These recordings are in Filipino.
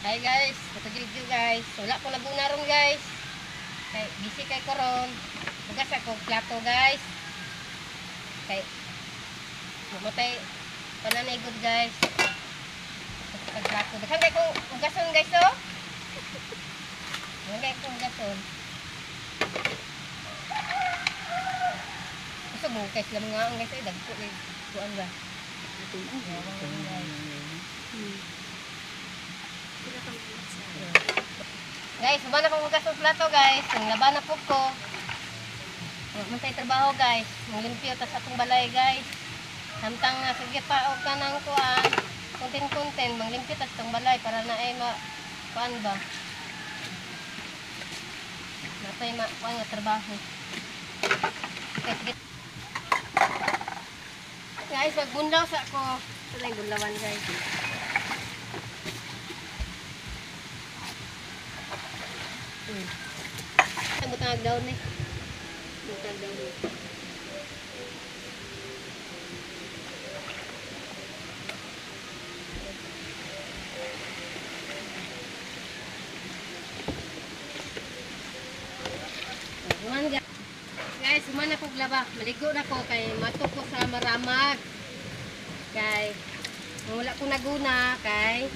Hi guys, ito review guys. Wala ko naguna ron guys. Kay busy kay koron. Bugas ako plato guys. Kay mamatay pananay good guys. Pag plato. Dakan kay ko ugason guys oh. Dakan ko ugason. Gusto mo guys lang nga ang guys ay dagko kay kuan ba. Guys, humana kong ugas ng plato guys. Ang laban na po ko. Mantay trabaho guys. Manglimpyo tas atong balay guys. Samtang sige pa o ka ng kuan. Kuntin-kuntin. Manglimpyo tas atong balay para na ay kuan ba. Napay kuan nga trabaho. Okay, sige. Guys, magbunlaw sa ako. Ito na yung bunlawan guys. Butang daw ni. Butang daw ni. Guys, humana ko glaba. Maligo na ko kay matok ko sa maramag. Kay wala ko naguna kay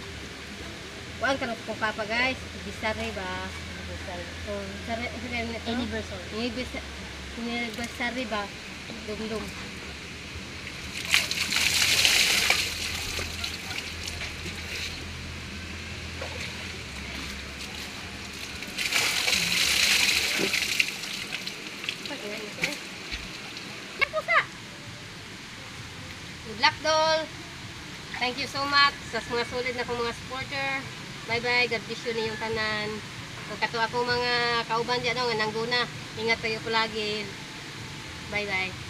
kuan kanus ko papa guys. Bisare ba? So, anniversary ba? Dum-dum. Good luck, doll. Thank you so much sa mga solid na kong mga supporter. Bye-bye. God bless you ninyong tanan. Kato ako mga kauban dyan, nga nangguna. Ingat kayo palagi. Bye-bye.